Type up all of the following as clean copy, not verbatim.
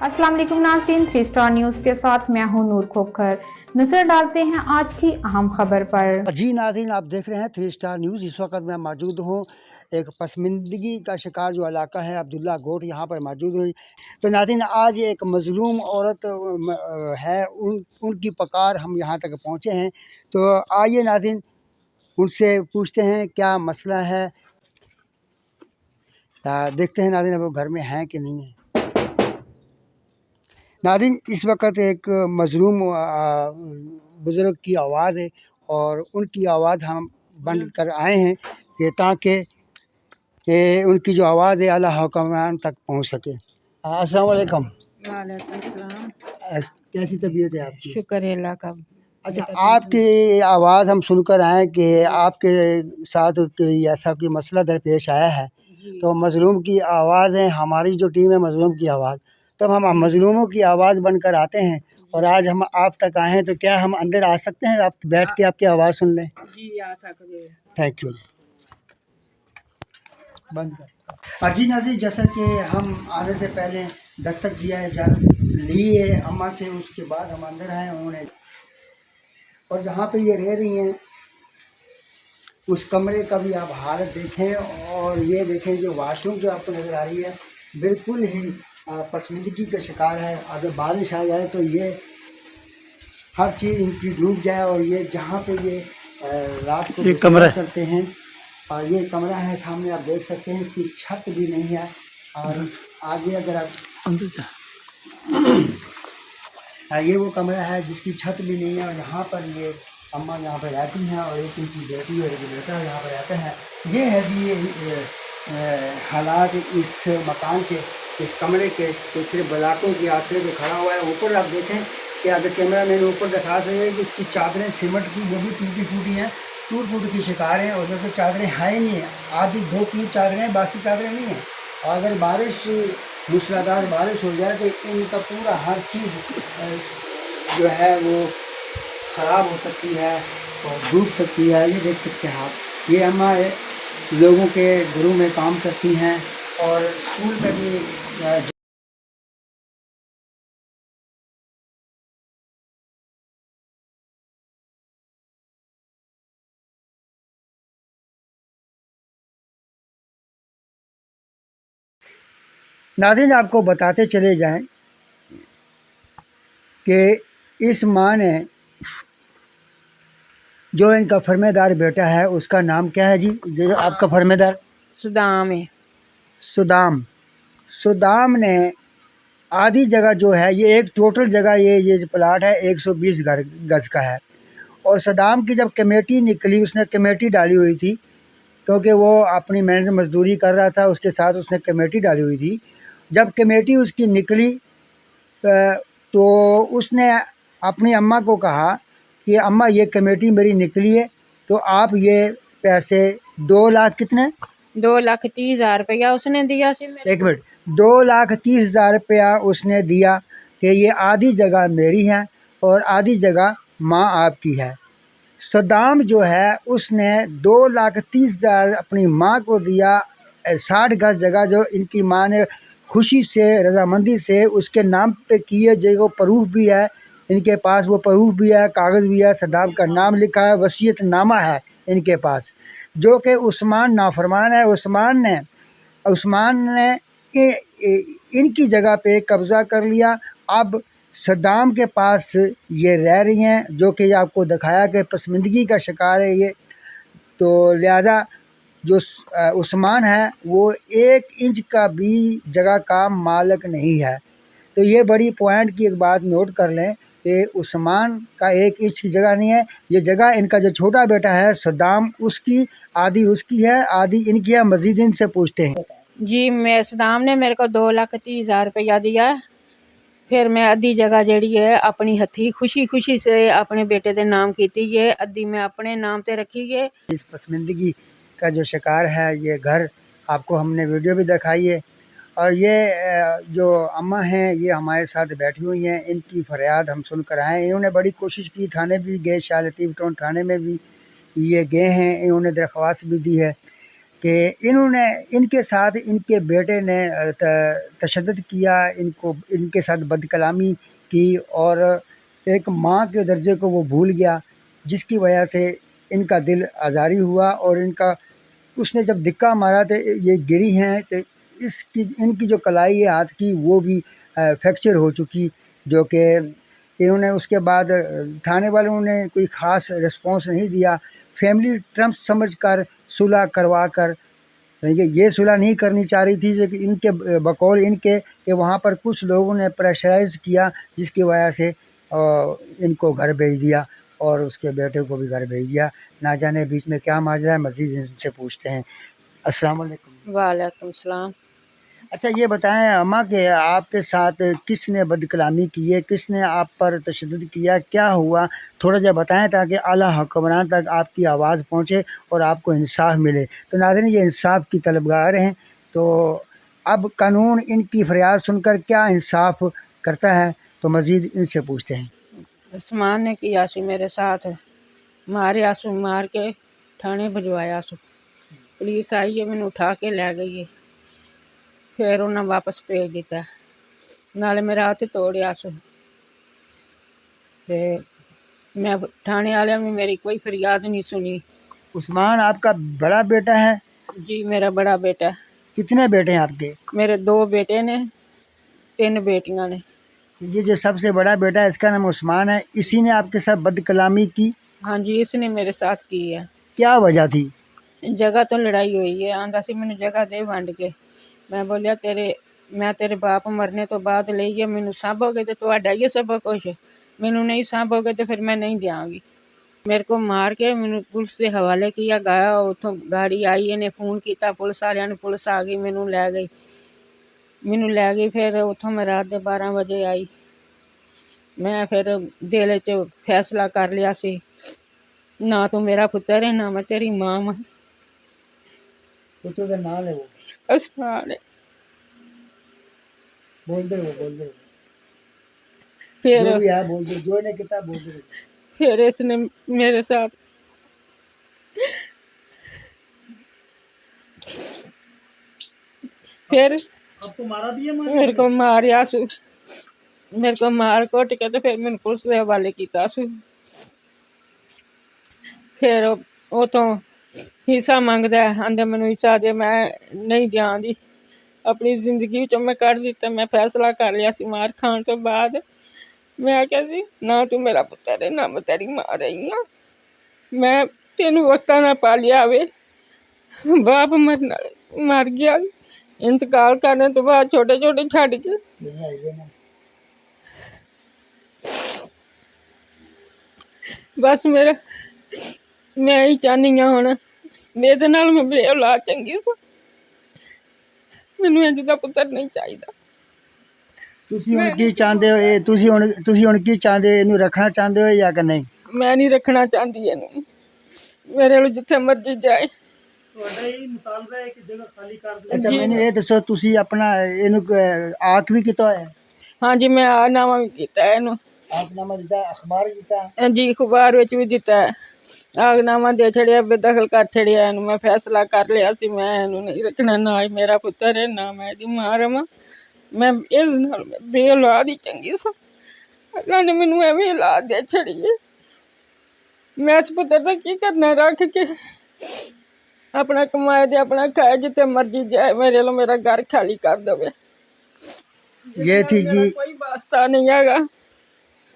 अस्सलाम वालेकुम नाज़रीन, 3 स्टार न्यूज़ के साथ मैं हूं नूर खोखर। नजर डालते हैं आज की अहम खबर पर। जी नाज़रीन, आप देख रहे हैं 3 स्टार न्यूज़। इस वक्त मैं मौजूद हूँ एक पसमानदगी का शिकार जो इलाका है अब्दुल्ला गोट, यहाँ पर मौजूद हुई। तो नाज़रीन, आज एक मज़लूम औरत है, उनकी पुकार हम यहाँ तक पहुँचे हैं। तो आइए नाज़रीन, उनसे पूछते हैं क्या मसला है। देखते हैं नाज़रीन वो घर में हैं कि नहीं है। नाज़रीन, इस वक्त एक मज़लूम बुज़ुर्ग की आवाज़ है और उनकी आवाज़ हम बंद कर आए हैं कि ताकि उनकी जो आवाज़ है आला हुक्मरान तक पहुंच सके। अस्सलाम वालेकुम। वालेकुम सलाम। कैसी तबीयत है आपकी? शुक्र है अल्लाह का। अच्छा, आपकी आवाज़ हम सुनकर आए कि आपके साथ कोई ऐसा कोई मसला दरपेश आया है। तो मज़लूम की आवाज़ है, हमारी जो टीम है मज़लूम की आवाज़, तब हम मज़लूमों की आवाज़ बनकर आते हैं और आज हम आप तक आए हैं। तो क्या हम अंदर आ सकते हैं, आप बैठ के आपकी आवाज़ सुन लें? जी आ सकते हैं। Thank you. बंद कर। जी नाज़रीन, जैसा कि हम आने से पहले दस्तक दिया है, इजाज़त ली है अम्मा से, उसके बाद हम अंदर आए उन्होंने, और जहाँ पे ये रह रही हैं उस कमरे का भी आप हालत देखें। और ये देखें जो वाशरूम जो आपको नज़र आ रही है बिल्कुल ही पसमानदगी का शिकार है। अगर बारिश आ जाए तो ये हर चीज़ इनकी डूब जाए। और ये जहाँ पे ये रात को कमरा करते हैं, और ये कमरा है सामने आप देख सकते हैं, इसकी छत भी नहीं है। और आगे अगर आप ये वो कमरा है जिसकी छत भी नहीं है। और यहाँ पर ये अम्मा यहाँ पर रहती हैं और एक इनकी बेटी और एक बेटा यहाँ पर रहते हैं। ये है जी ये हालात इस मकान के, इस कमरे के। तो सिर्फ ब्लाकों के आसरे पे खड़ा हुआ है। ऊपर आप देखें कि अगर कैमरा मैंने ऊपर दिखा सके कि इसकी चादरें सीमेंट की वो भी टूटी फूटी हैं, टूट फूट की शिकार हैं। और जो चादरें हैं नहीं हैं, आधी 2-3 चादरें हैं, बाकी चादरें नहीं हैं। और अगर बारिश मूसलाधार बारिश हो जाए तो इनका पूरा हर चीज़ जो है वो ख़राब हो सकती है और डूब सकती है। ये देख सकते हैं आप, ये अम्मा लोगों के घरों में काम करती हैं और स्कूल में भी नाज़रीन, आपको बताते चले जाएं कि इस माँ ने जो इनका फरमेदार बेटा है उसका नाम क्या है जी, जो आपका फरमेदार? सुदाम है। सुदाम ने आधी जगह जो है, ये एक टोटल जगह ये प्लाट है 120 गज का है। और सदाम की जब कमेटी निकली, उसने कमेटी डाली हुई थी क्योंकि वो अपनी मेहनत मजदूरी कर रहा था, उसके साथ उसने कमेटी डाली हुई थी। जब कमेटी उसकी निकली तो उसने अपनी अम्मा को कहा कि अम्मा ये कमेटी मेरी निकली है तो आप ये पैसे 2 लाख कितने 2,30,000 रुपया उसने दिया से मेरे। एक मिनट, 2,30,000 रुपया उसने दिया कि ये आधी जगह मेरी है और आधी जगह माँ आपकी है। सदाम जो है उसने 2,30,000 अपनी माँ को दिया, 60 गज जगह जो इनकी माँ ने खुशी से रजामंदी से उसके नाम पे किए, जो प्रूफ भी है इनके पास, वो प्रूफ भी है, कागज़ भी है, सदाम का नाम लिखा है, वसीयतनामा है इनके पास, जो कि उस्मान नाफरमान है। उस्मान ने इनकी जगह पे कब्ज़ा कर लिया। अब सद्दाम के पास ये रह रही हैं, जो कि आपको दिखाया कि पसमानदगी का शिकार है ये। तो लिहाजा जो उस्मान है वो 1 इंच का भी जगह का मालिक नहीं है। तो ये बड़ी पॉइंट की एक बात नोट कर लें कि उस्मान का 1 इंच की जगह नहीं है। ये जगह इनका जो छोटा बेटा है सद्दाम, उसकी आधी उसकी है, आधी इनकी है। मज़ीद इनसे पूछते हैं। जी, मैं सदाम ने मेरे को 2,30,000 रुपया दिया। फिर मैं अद्धी जगह जड़ी है अपनी हथी खुशी से अपने बेटे के नाम की है, अद्धी मैं अपने नाम ते रखी है। इस पसमानदगी का जो शिकार है ये घर आपको हमने वीडियो भी दिखाई है। और ये जो अम्मा हैं ये हमारे साथ बैठी हुई हैं, इनकी फरियाद हम सुनकर आए हैं। इन्होंने बड़ी कोशिश की, थाने भी गए, शाह लतीफ़ टाउन थाने में भी ये गए हैं, इन्होंने दरख्वास्त भी दी है। کہ انہوں نے ان کے ساتھ ان کے بیٹے نے تشدد کیا، ان کے ساتھ بد کلامی کی، اور ایک ماں کے درجے کو وہ بھول گیا، جس کی وجہ سے ان کا دل آزاری ہوا، اور اس نے جب دھکا مارا تو یہ گری ہیں، تو ان کی جو کلائی ہے ہاتھ کی وہ بھی فریکچر ہو چکی، جو کہ انہوں نے اس کے بعد تھانے والوں نے کوئی خاص رسپانس نہیں دیا، فیملی ٹرمپ سمجھ کر صلح کروا کر، یعنی کہ یہ صلح نہیں کرنی چاہ رہی تھی، لیکن ان کے بقول ان کے کہ وہاں پر کچھ لوگوں نے پریشرائز کیا، جس کی وجہ سے ان کو گھر بھیج دیا اور اس کے بیٹے کو بھی گھر بھیج دیا۔ نہ جانے بیچ میں کیا ماجرا ہے، مزید ان سے پوچھتے ہیں۔ السلام علیکم۔ وعلیکم السلام۔ اچھا یہ بتائیں اماں کہ آپ کے ساتھ کس نے بد کلامی کی ہے، کس نے آپ پر تشدد کیا، کیا ہوا، تھوڑا جا بتائیں تاکہ اعلیٰ حکمران تک آپ کی آواز پہنچے اور آپ کو انصاف ملے۔ تو ناظرین یہ انصاف کی طلبگار ہیں، تو اب قانون ان کی فریاد سن کر کیا انصاف کرتا ہے، تو مزید ان سے پوچھتے ہیں۔ عثمان نے کیا سی میرے ساتھ، مارے آسو، مار کے تھانے بھجوایا سو، پولیس آئی ہے، مینوں اٹھا کے لے گئی ہے، پھر انہیں واپس بھیج دیتا ہے، نالے میرا ہاتھ توڑیا سو، تے میں تھانے والے میں میری کوئی فریاد نہیں سنی۔ عثمان آپ کا بڑا بیٹا ہے؟ جی میرا بڑا بیٹا ہے۔ کتنے بیٹے ہیں آپ کے؟ میرے 2 بیٹے نے، 3 بیٹیاں نے۔ یہ جو سب سے بڑا بیٹا ہے اس کا نام عثمان ہے، اسی نے آپ کے ساتھ بد کلامی کی؟ ہاں جی اس نے میرے ساتھ کی ہے۔ کیا وجہ تھی؟ جگہ تو لڑائی ہوئی ہے، آندا سی مینوں جگہ دے ونڈ کے، میں بولیا میں تیرے باپ مرنے تو بعد لئی ہے، مینوں سانبھو گے تو تہاڈا ہی ہے سب کچھ، مینوں نہیں سانبھو گے تو پھر میں نہیں دیاں گی۔ میرے کو مار کے مینوں پولیس کے حوالے کیا گیا، اتھوں گاڑی آئی، انہیں فون کیتا پولیس والوں نے، پولیس آ گئی، مینوں لے گئی، پھر اتھوں میں رات دے 12 بجے آئی، میں پھر دل وچ فیصلہ کر لیا سی، نہ تو میرا پتر ہے نہ میں تیری ماں ہاں۔ پتر کا نام ہے وہ؟ عثمان ہے۔ بول دے پھر جو بھی ہے بول دے، جو نے کتا بول دے۔ پھر اس نے میرے ساتھ پھر میرے کو ماریا سو، میرے کو مار کٹ کے تو پھر مینوں پولیس دے حوالے کیتا سو، پھر اتوں حصہ منگدا ہے، آندا مینوں حصہ دے، میں نہیں دیاں دی، اپنی زندگی وچوں میں کڈ دتا، میں فیصلہ کر لیا سی مار کھان تو بعد، میں آخیا سی نہ تو میرا پتر ہے نہ میں تیری ماں رہی ہاں، میں تینوں وقتاں نال پالیا وے، باپ مر گیا انتقال کرنے تو بعد چھوٹے چھوٹے چھڈ کے، بس میں ہی چاہنی ہاں ہن میرے نال میں بے اولاد چنگی سا، مینوں انج دا پتر نہیں چاہیدا۔ تسی ہن کی چاہندے ہو، تسی ہن کی چاہندے ہو، اینوں رکھنا چاہندے ہو یا کہ نہیں؟ میں نہیں رکھنا چاہتی اینوں، میرے لو جتھے مرضی جائے۔ اچھا مینوں یہ دسو تسی اپنا اینوں آک بھی کیتا ہے؟ ہاں جی میں نامہ بھی کیتا ہے اینوں، آک نامہ دیتا ہے، اخبار دیتا ہے؟ جی اخبار وچ بھی دتا ہے، آگ نامہ دے چھڑیا، بے دخل کر چھڑیا اینوں، میں فیصلہ کر لیا سی میں اینوں نہیں رکھنا، نہ ہی میرا پتر ہے نہ میں دی ماں رواں، میں اس نال بے اولاد ہی چنگی سا، اللہ نے مینوں ایویں اولاد دے چھڑی ہے، میں اس پتر دا کی کرنا رکھ کے، اپنا کمائے دے اپنا کھائے، جتے مرضی جائے، میرے لو میرا گھر خالی کر دے۔ یہ تھی جی کوئی واسطہ نہیں ہے،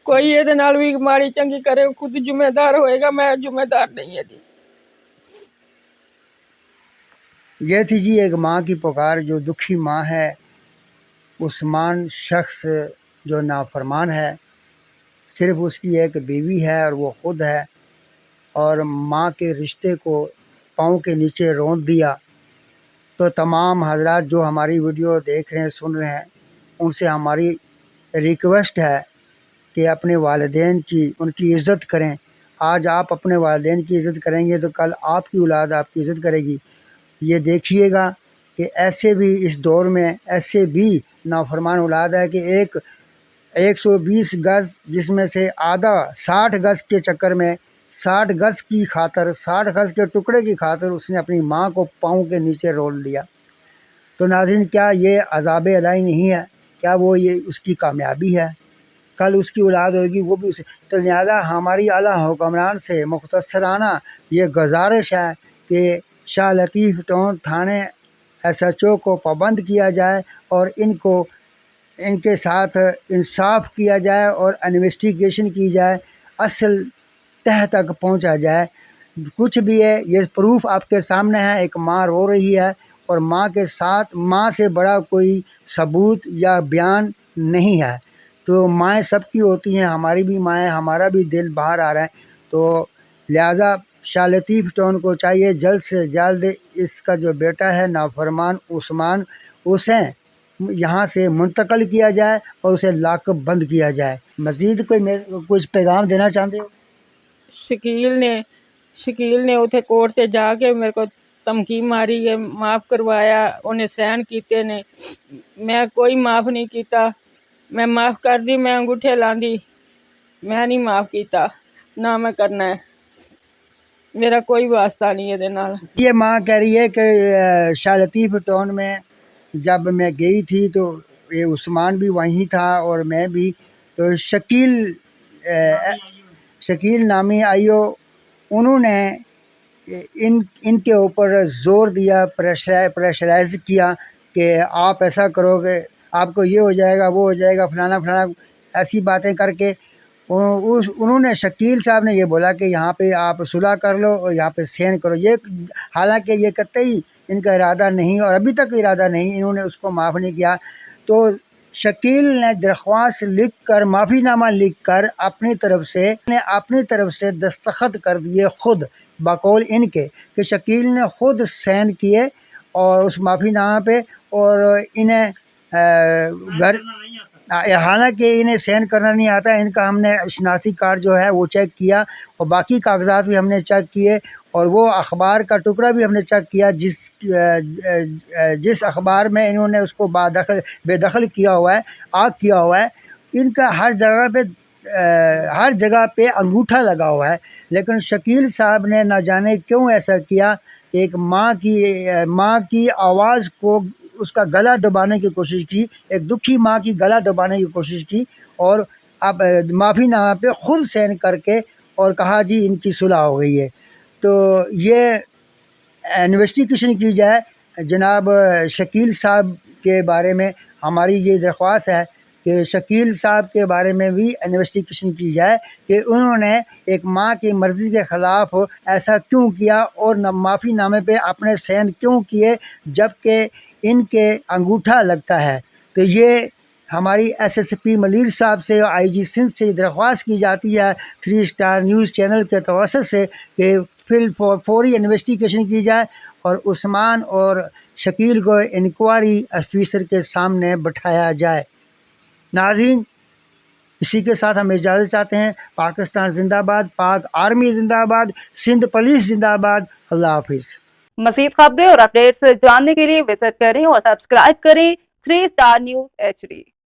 کوئی یہ بھی ماڑی چنگی کرے خود ذمہ دار ہوئے گا، میں ذمہ دار نہیں ہے جی۔ یہ تھی جی ایک ماں کی پکار، جو دکھی ماں ہے۔ عثمان شخص جو نافرمان ہے، صرف اس کی ایک بیوی ہے اور وہ خود ہے، اور ماں کے رشتے کو پاؤں کے نیچے رونت دیا۔ تو تمام حضرات جو ہماری ویڈیو دیکھ رہے ہیں، سن رہے ہیں، ان سے ہماری ریکویسٹ ہے کہ اپنے والدین کی ان کی عزت کریں۔ آج آپ اپنے والدین کی عزت کریں گے تو کل آپ کی اولاد آپ کی عزت کرے گی۔ یہ دیکھیے گا کہ ایسے بھی اس دور میں ایسے بھی نافرمان اولاد ہے کہ 120 گز جس میں سے آدھا 60 گز کے چکر میں 60 गज की खातर, 60 गज के टुकड़े की खातर उसने अपनी माँ को पाँव के नीचे रोल दिया। तो नाज़रीन, क्या ये अज़ाब इलाही नहीं है? क्या वो ये उसकी कामयाबी है? कल उसकी औलाद होगी, वो भी उसे। तो लिहाजा हमारी आला हुक्मरान से मुख्तसराना ये गुजारिश है कि शाह लतीफ़ टाउन थाने SHO को पाबंद किया जाए और इनके साथ इंसाफ किया जाए और इन्वेस्टिगेशन की जाए, असल तह तक पहुंचा जाए। कुछ भी है, ये प्रूफ आपके सामने है, एक माँ रो रही है और माँ के साथ माँ से बड़ा कोई सबूत या बयान नहीं है। तो माएँ सबकी होती हैं, हमारी भी माएँ, हमारा भी दिल बाहर आ रहा है। तो लिहाजा शाह लतीफ़ टाउन को चाहिए जल्द से जल्द इसका जो बेटा है नाफरमान उस्मान, उसे यहाँ से मुंतकिल किया जाए और उसे लाकअप बंद किया जाए। मज़ीद कुछ पैगाम देना चाहते हो? शकील ने उथे कोर्ट से जाके मेरे को धमकी मारी है, माफ़ करवाया, उन्हें सहन कीते ने, मैं कोई माफ़ नहीं कीता। मैं माफ़ कर दी, मैं अंगूठे लांदी, मैं नहीं माफ़ कीता, ना मैं करना है, मेरा कोई वास्ता नहीं है नाल। ये माँ कह रही है कि शाह लतीफ़ टाउन में जब मैं गई थी तो ये उस्मान भी वहीं था और मैं भी। तो शकील नामी आईओ, उन्होंने इनके ऊपर ज़ोर दिया, प्रेशराइज किया कि आप ऐसा करोगे, आपको ये हो जाएगा, वो हो जाएगा, फलाना फलाना, ऐसी बातें करके उन्होंने शकील साहब ने ये बोला कि यहाँ पे आप सुलह कर लो और यहाँ पे सहन करो। ये हालांकि ये कतई इनका इरादा नहीं और अभी तक इरादा नहीं, इन्होंने उसको माफ़ नहीं किया। तो शकील ने दरख्वास्त लिख कर, माफ़ीनामा लिख कर अपनी तरफ से दस्तखत कर दिए खुद, बकौल इनके, कि शकील ने खुद साइन किए और उस माफ़ीनामा पे, और इन्हें घर, हालांकि इन्हें साइन करना नहीं आता। इनका हमने शनाख्ती कार्ड जो है वो चेक किया और बाकी कागजात भी हमने चेक किए और वो अखबार का टुकड़ा भी हमने चेक किया जिस अखबार में इन्होंने उसको बेदखल किया हुआ है, आग किया हुआ है। इनका हर जगह पे अंगूठा लगा हुआ है। लेकिन शकील साहब ने ना जाने क्यों ऐसा किया, एक माँ की आवाज़ को, उसका गला दबाने की कोशिश की, एक दुखी माँ की गला दबाने की कोशिश की और अब माफ़ीनामा पे खुद साइन करके और कहा जी इनकी सुलह हो गई है। तो ये इन्वेस्टिगेशन की जाए। जनाब शकील साहब के बारे में हमारी ये दरख्वास्त है कि शकील साहब के बारे में भी इन्वेस्टिगेशन की जाए कि उन्होंने एक माँ की मर्ज़ी के ख़िलाफ़ ऐसा क्यों किया और माफ़ीनामे पे अपने साइन क्यों किए जबकि इनके अंगूठा लगता है। तो ये हमारी SSP मलिर साहब से, IG सिंध से दरख्वास्त की जाती है 3 स्टार न्यूज़ चैनल के तवसत से कि फौरी इन्वेस्टिगेशन की जाए और उस्मान और शकील को इंक्वायरी ऑफिसर के सामने बिठाया जाए। नाज़रीन, इसी के साथ हम इजाज़त चाहते हैं। पाकिस्तान जिंदाबाद, पाक आर्मी जिंदाबाद, सिंध पुलिस जिंदाबाद। अल्लाह हाफिज़। मज़ीद खबरें और अपडेट्स जानने के लिए विजिट करें और सब्सक्राइब करें 3 स्टार न्यूज़ HD।